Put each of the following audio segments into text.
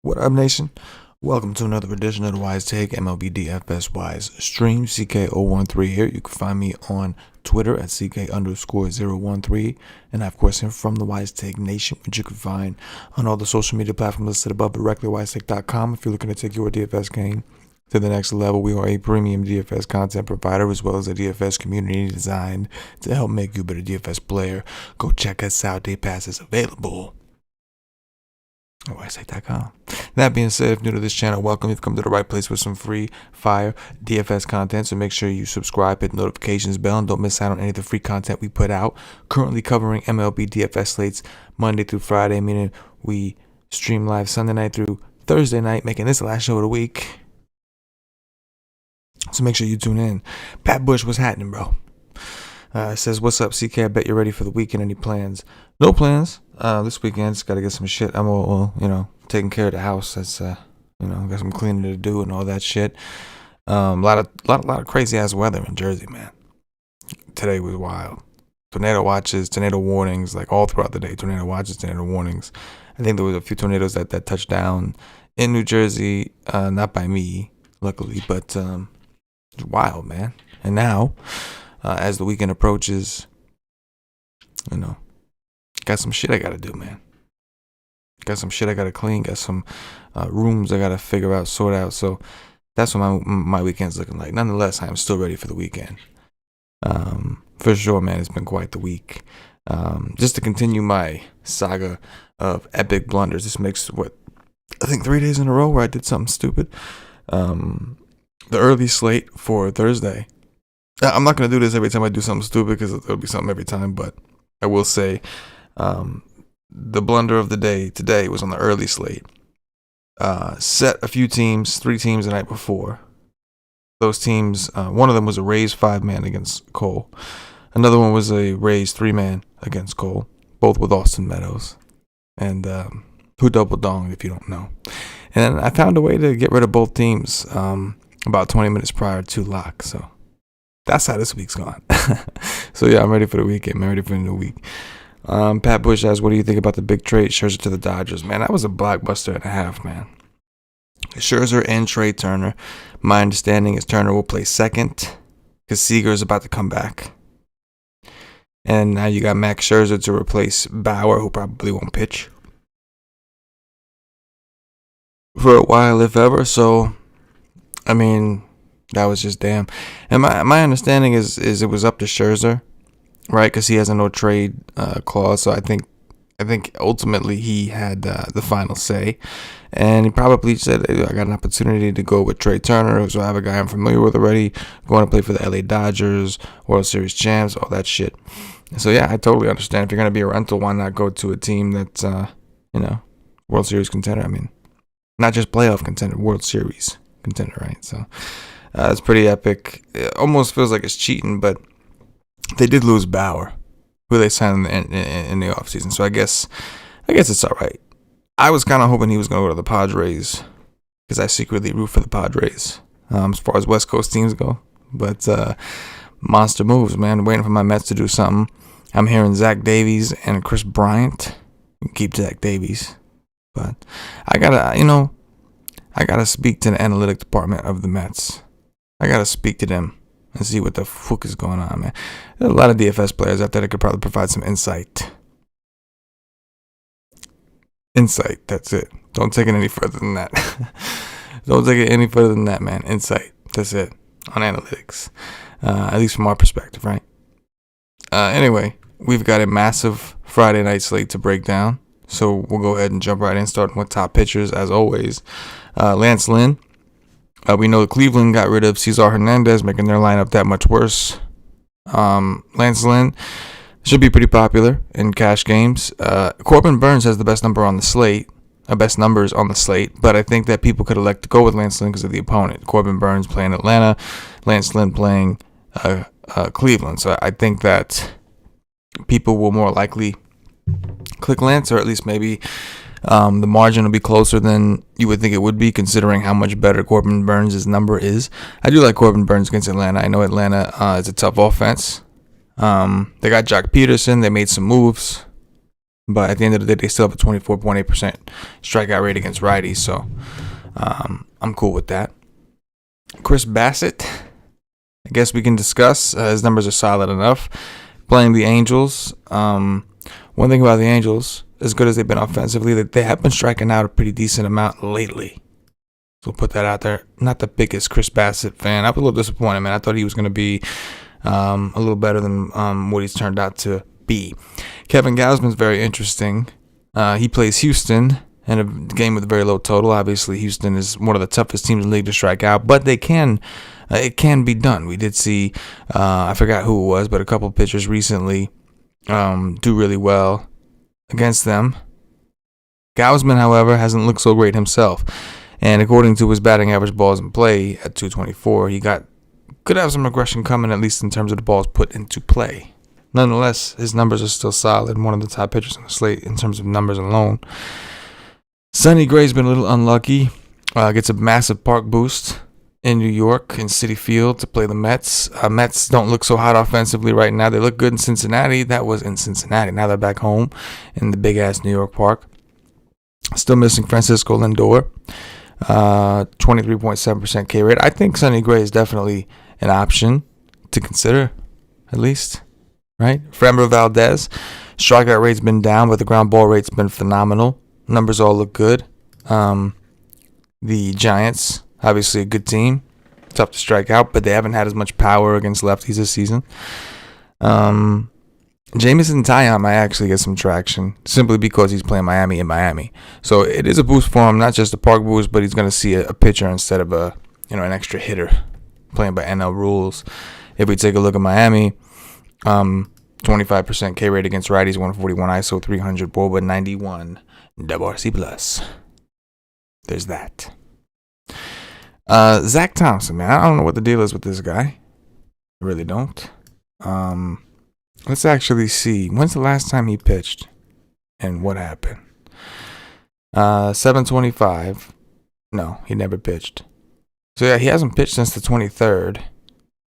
What up, nation? Welcome to another edition of the WiseTake MLB DFS Wise Stream. CK013 here. You can find me on Twitter at CK_013. And I, of course, am from the WiseTake Nation, which you can find on all the social media platforms listed above, directly at WiseTake.com. If you're looking to take your DFS game to the next level, we are a premium DFS content provider as well as a DFS community designed to help make you a better DFS player. Go check us out. Day Pass is available at WiseTake.com. That being said, if you're new to this channel, welcome. You've come to the right place with some free fire DFS content, so make sure you subscribe, hit the notifications bell, and don't miss out on any of the free content we put out. Currently covering MLB DFS slates Monday through Friday, meaning we stream live Sunday night through Thursday night, making this the last show of the week. So make sure you tune in. Pat Bush, what's happening, bro? Says, what's up, CK? I bet you're ready for the weekend. Any plans? No plans. This weekend, just got to get some shit. I'm all, taking care of the house. That's, got some cleaning to do and all that shit. A lot of crazy ass weather in Jersey, man. Today was wild. Tornado watches, tornado warnings, like all throughout the day. Tornado watches, tornado warnings. I think there was a few tornadoes that touched down in New Jersey. Not by me, luckily, but it's wild, man. And now, as the weekend approaches, got some shit I gotta do, man. Got some shit I gotta clean. Got some rooms I gotta figure out, sort out. So that's what my weekend's looking like. Nonetheless, I am still ready for the weekend. For sure, man. It's been quite the week. Just to continue my saga of epic blunders. This makes I think 3 days in a row where I did something stupid. The early slate for Thursday. I'm not gonna do this every time I do something stupid because it'll be something every time. But I will say, the blunder of the day today was on the early slate. Set a few teams, 3 teams the night before. Those teams, one of them was a Rays 5-man against Cole. Another one was a Rays 3-man against Cole, both with Austin Meadows. And who double donged, if you don't know. And I found a way to get rid of both teams about 20 minutes prior to lock. So that's how this week's gone. So yeah, I'm ready for the weekend. I'm ready for the new week. Pat Bush asks, what do you think about the big trade, Scherzer to the Dodgers? Man, that was a blockbuster and a half, man. Scherzer and Trey Turner. My understanding is Turner will play second because Seager is about to come back. And now you got Max Scherzer to replace Bauer, who probably won't pitch for a while, if ever. So, I mean, that was just damn. And my understanding is it was up to Scherzer, right? Because he has a no trade clause. So I think ultimately he had the final say, and he probably said, I got an opportunity to go with Trey Turner, so I have a guy I'm familiar with already, going to play for the LA Dodgers, World Series champs, all that shit. So yeah, I totally understand. If you're gonna be a rental, why not go to a team that's World Series contender? I mean, not just playoff contender, World Series contender, right? So it's pretty epic. It almost feels like it's cheating, but they did lose Bauer, who they signed in the offseason. So I guess it's all right. I was kind of hoping he was going to go to the Padres because I secretly root for the Padres as far as West Coast teams go. But monster moves, man. Waiting for my Mets to do something. I'm hearing Zach Davies and Chris Bryant. Keep Zach Davies. But I gotta speak to the analytic department of the Mets. I gotta speak to them and see what the fuck is going on, man. There's a lot of DFS players out there that could probably provide some insight. Insight, that's it. Don't take it any further than that. Don't take it any further than that, man. Insight, that's it. On analytics. At least from our perspective, right? Anyway, we've got a massive Friday night slate to break down. So we'll go ahead and jump right in, starting with top pitchers, as always. Lance Lynn. We know Cleveland got rid of Cesar Hernandez, making their lineup that much worse. Lance Lynn should be pretty popular in cash games. Corbin Burnes has the best numbers on the slate, but I think that people could elect to go with Lance Lynn because of the opponent. Corbin Burnes playing Atlanta, Lance Lynn playing Cleveland. So I think that people will more likely click Lance, or at least maybe the margin will be closer than you would think it would be, considering how much better Corbin Burnes' number is. I do like Corbin Burnes against Atlanta. I know Atlanta is a tough offense. They got Jock Peterson. They made some moves. But at the end of the day, they still have a 24.8% strikeout rate against righties. So I'm cool with that. Chris Bassett, I guess we can discuss. His numbers are solid enough. Playing the Angels. One thing about the Angels, as good as they've been offensively, that they have been striking out a pretty decent amount lately. So we'll put that out there. Not the biggest Chris Bassett fan. I was a little disappointed, man. I thought he was going to be a little better than what he's turned out to be. Kevin Gausman's very interesting. He plays Houston in a game with a very low total. Obviously, Houston is one of the toughest teams in the league to strike out, but it can be done. We did see, I forgot who it was, but a couple pitchers recently do really well against them. Gausman, however, hasn't looked so great himself. And according to his batting average balls in play at 224, he could have some regression coming, at least in terms of the balls put into play. Nonetheless, his numbers are still solid. One of the top pitchers on the slate in terms of numbers alone. Sonny Gray's been a little unlucky. Gets a massive park boost in New York in Citi Field to play the Mets. Mets don't look so hot offensively right now. They look good in Cincinnati. That was in Cincinnati. Now they're back home in the big-ass New York park. Still missing Francisco Lindor. 23.7% K rate. I think Sonny Gray is definitely an option to consider, at least. Right? Framber Valdez. Strikeout rate's been down, but the ground ball rate's been phenomenal. Numbers all look good. The Giants, obviously a good team. Tough to strike out, but they haven't had as much power against lefties this season. Jameson Taillon might actually get some traction simply because he's playing Miami in Miami. So it is a boost for him, not just a park boost, but he's going to see a pitcher instead of an extra hitter playing by NL rules. If we take a look at Miami, 25% K rate against righties, 141 ISO, 300 WOBA, 91 WRC plus. There's that. Zach Thompson, man. I don't know what the deal is with this guy. I really don't. Let's actually see. When's the last time he pitched? And what happened? 725. No, he never pitched. So yeah, he hasn't pitched since the 23rd.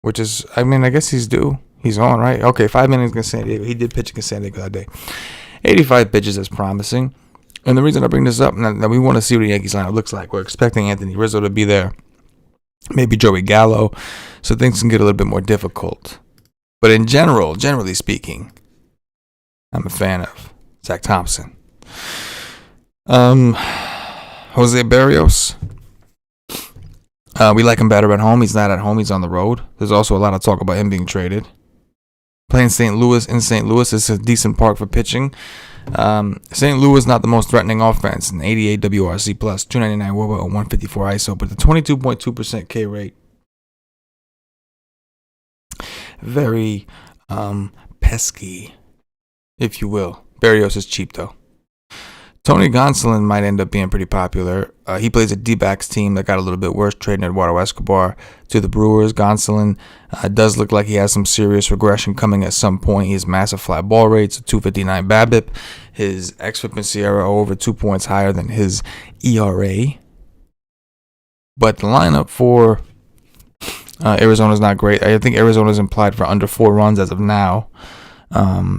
Which is, I guess he's due. He's on, right? Okay, 5 innings against San Diego. He did pitch against San Diego that day. 85 pitches is promising. And the reason I bring this up, now we want to see what the Yankees lineup looks like. We're expecting Anthony Rizzo to be there. Maybe Joey Gallo. So things can get a little bit more difficult. But in generally speaking, I'm a fan of Zach Thompson. Jose Barrios. We like him better at home. He's not at home. He's on the road. There's also a lot of talk about him being traded. Playing St. Louis in St. Louis is a decent park for pitching. St. Louis is not the most threatening offense. An 88 WRC plus, 299 WOBA, or 154 ISO, but the 22.2% K rate. Very pesky, if you will. Barrios is cheap, though. Tony Gonsolin might end up being pretty popular. He plays a D-backs team that got a little bit worse, trading Eduardo Escobar to the Brewers. Gonsolin does look like he has some serious regression coming at some point. He has massive fly ball rates, a 259 BABIP. His xFIP and SIERA are over 2 points higher than his ERA. But the lineup for Arizona is not great. I think Arizona's implied for under 4 runs as of now.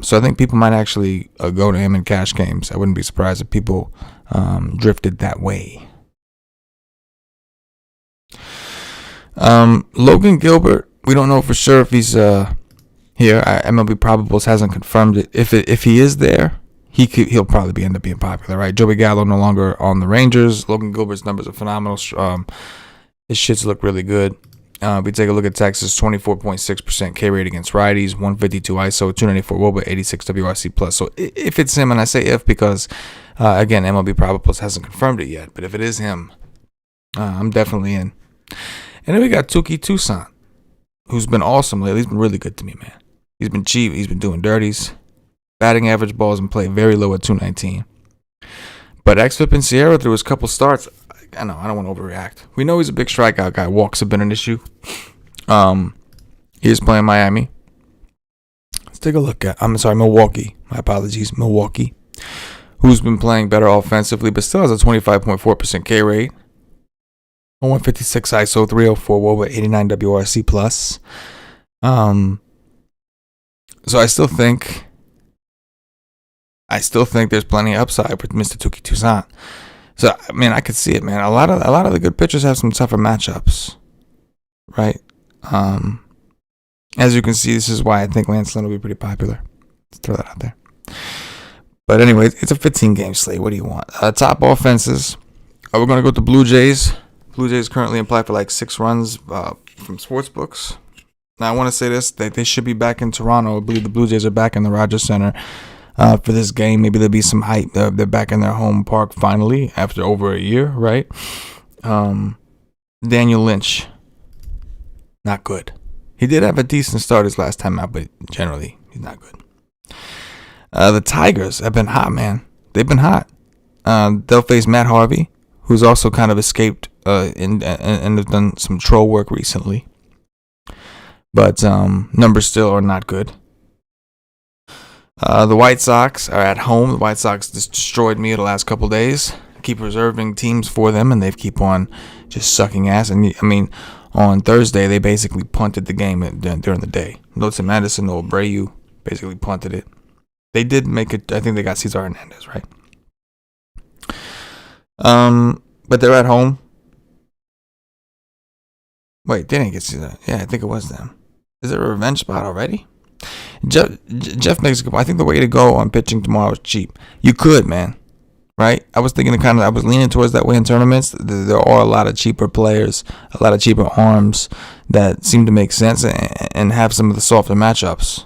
So I think people might actually go to him in cash games. I wouldn't be surprised if people drifted that way. Logan Gilbert, we don't know for sure if he's here. MLB Probables hasn't confirmed it. If he is there, he'll probably end up being popular, right? Joey Gallo no longer on the Rangers. Logan Gilbert's numbers are phenomenal. His shits look really good. If we take a look at Texas, 24.6% K rate against righties, 152 ISO, 294 WOBA, 86 WRC plus. So if it's him, and I say if because, again, MLB Probables hasn't confirmed it yet, but if it is him, I'm definitely in. And then we got Toki Tucson, who's been awesome lately. He's been really good to me, man. He's been cheap. He's been doing dirties. Batting average balls in play very low at 219. But xFIP and SIERA through his couple starts, I know, I don't want to overreact. We know he's a big strikeout guy. Walks have been an issue. He is playing Miami. Let's take a look at, Milwaukee. My apologies, Milwaukee. Who's been playing better offensively, but still has a 25.4% K rate. 156 ISO, 304 WOBA, 89 WRC plus. So I still think I still think there's plenty of upside with Mr. Toki Tucson. So, I mean, I could see it, man. A lot of the good pitchers have some tougher matchups, right? As you can see, this is why I think Lance Lynn will be pretty popular. Let's throw that out there. But anyway, it's a 15-game slate. What do you want? Top offenses. We're going to go with the Blue Jays. Blue Jays currently implied for like 6 runs from sportsbooks. Now, I want to say this. They should be back in Toronto. I believe the Blue Jays are back in the Rogers Center for this game. Maybe there'll be some hype. They're back in their home park finally after over a year, right? Daniel Lynch. Not good. He did have a decent start his last time out, but generally, he's not good. The Tigers have been hot, man. They've been hot. They'll face Matt Harvey, who's also kind of escaped and have done some troll work recently. But numbers still are not good. The White Sox are at home. The White Sox just destroyed me the last couple days. I keep reserving teams for them, and they keep on just sucking ass. And I mean, on Thursday, they basically punted the game during the day. Notes and Madison, no Abreu, basically punted it. They did make it. I think they got Cesar Hernandez, right? But they're at home. Wait, they didn't get Cesar. Yeah, I think it was them. Is it a revenge spot already? Jeff makes a good point. I think the way to go on pitching tomorrow is cheap. You could, man. Right? I was thinking I was leaning towards that way in tournaments. There are a lot of cheaper players, a lot of cheaper arms that seem to make sense and have some of the softer matchups.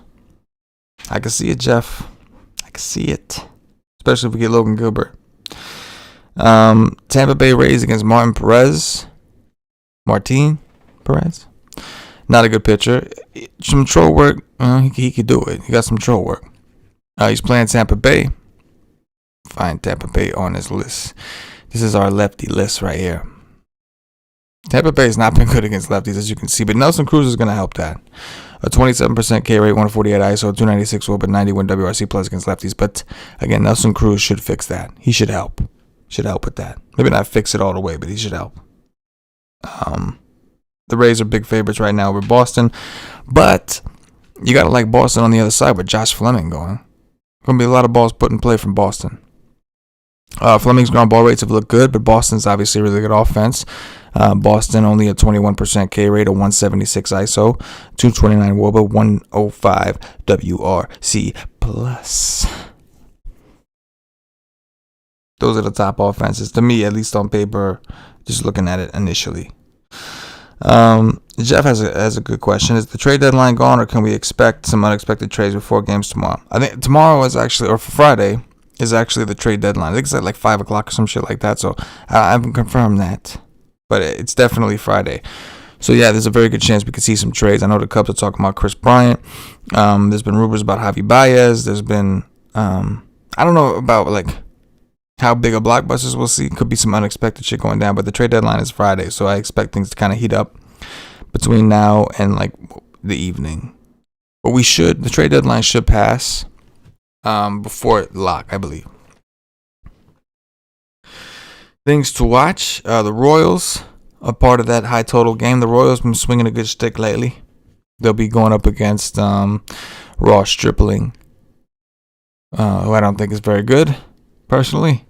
I can see it, Jeff. I can see it. Especially if we get Logan Gilbert. Tampa Bay Rays against Martin Perez. Not a good pitcher. Some troll work. He could do it. He got some troll work. He's playing Tampa Bay. Find Tampa Bay on his list. This is our lefty list right here. Tampa Bay has not been good against lefties, as you can see, but Nelson Cruz is going to help that. A 27% K rate, 148 ISO, 296 WHIP, and 91 WRC plus against lefties. But again, Nelson Cruz should fix that. He should help. Should help with that. Maybe not fix it all the way, but he should help. The Rays are big favorites right now over Boston, but you got to like Boston on the other side with Josh Fleming going. Going to be a lot of balls put in play from Boston. Fleming's ground ball rates have looked good, but Boston's obviously a really good offense. Boston only a 21% K rate, a 176 ISO, 229 WOBA, 105 WRC plus. Those are the top offenses to me, at least on paper. Just looking at it initially. Jeff has a good question. Is the trade deadline gone, or can we expect some unexpected trades before games tomorrow? I think tomorrow is actually, or Friday is actually the trade deadline. I think it's at like 5 o'clock or some shit like that. So I haven't confirmed that, but it's definitely Friday. So yeah, there's a very good chance we could see some trades. I know the Cubs are talking about Chris Bryant. There's been rumors about Javi Baez. There's been I don't know about like how big of blockbusters we'll see. Could be some unexpected shit going down, but the trade deadline is Friday, so I expect things to kind of heat up between now and like the evening. But the trade deadline should pass before lock, I believe. Things to watch. The Royals are part of that high total game. The Royals been swinging a good stick lately. They'll be going up against Ross Stripling, who I don't think is very good, personally.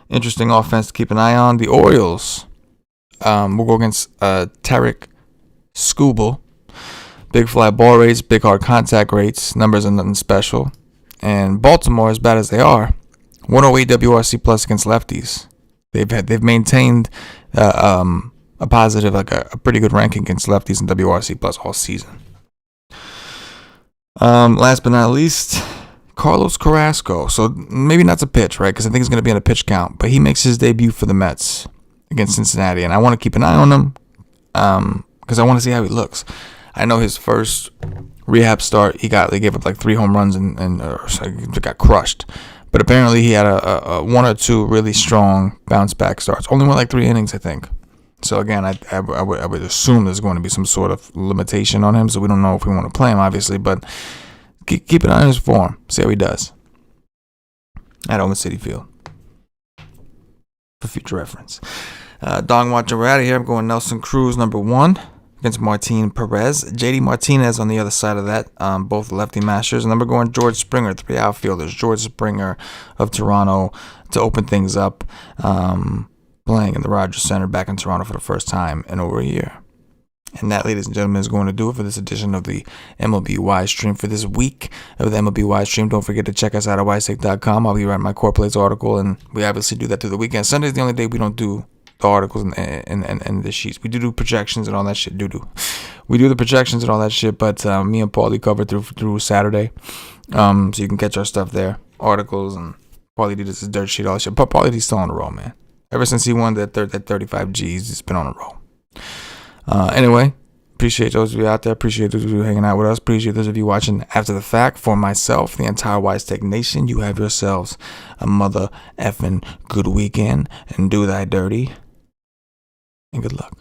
Interesting offense to keep an eye on. The Orioles will go against Tarek Skubal. Big fly ball rates, big hard contact rates. Numbers are nothing special. And Baltimore, as bad as they are, 108 WRC plus against lefties. They've maintained a positive, like a pretty good ranking against lefties in WRC plus all season. Last but not least, Carlos Carrasco. So maybe not to pitch, right? Because I think he's going to be on a pitch count. But he makes his debut for the Mets against Cincinnati. And I want to keep an eye on him because I want to see how he looks. I know his first rehab start, they gave up like 3 home runs and got crushed. But apparently he had a 1 or 2 really strong bounce back starts. Only went like 3 innings, I think. So again, I would assume there's going to be some sort of limitation on him. So we don't know if we want to play him, obviously. But keep an eye on his form. See how he does at Owen City Field for future reference. Dog watching, we're out of here. I'm going Nelson Cruz, number 1. against Martin Perez. JD Martinez on the other side of that, both lefty mashers. And then we're going George Springer, 3 outfielders. George Springer of Toronto to open things up, playing in the Rogers Center back in Toronto for the first time in over a year. And that, ladies and gentlemen, is going to do it for this edition of the MLB Wise Stream for this week of the MLB Wise Stream. Don't forget to check us out at WiseTake.com. I'll be writing my core plays article, and we obviously do that through the weekend. Sunday is the only day we don't do the articles and the sheets. We do projections and all that shit. We do the projections and all that shit, but me and Paulie cover through Saturday. So you can catch our stuff there. Articles, and Paulie did his dirt sheet, all that shit. But Paulie D's still on the roll, man. Ever since he won that 35 G's, he's been on a roll. Anyway, appreciate those of you out there. Appreciate those of you hanging out with us. Appreciate those of you watching after the fact. For myself, the entire WiseTake Nation, you have yourselves a mother effing good weekend, and do thy dirty, and good luck.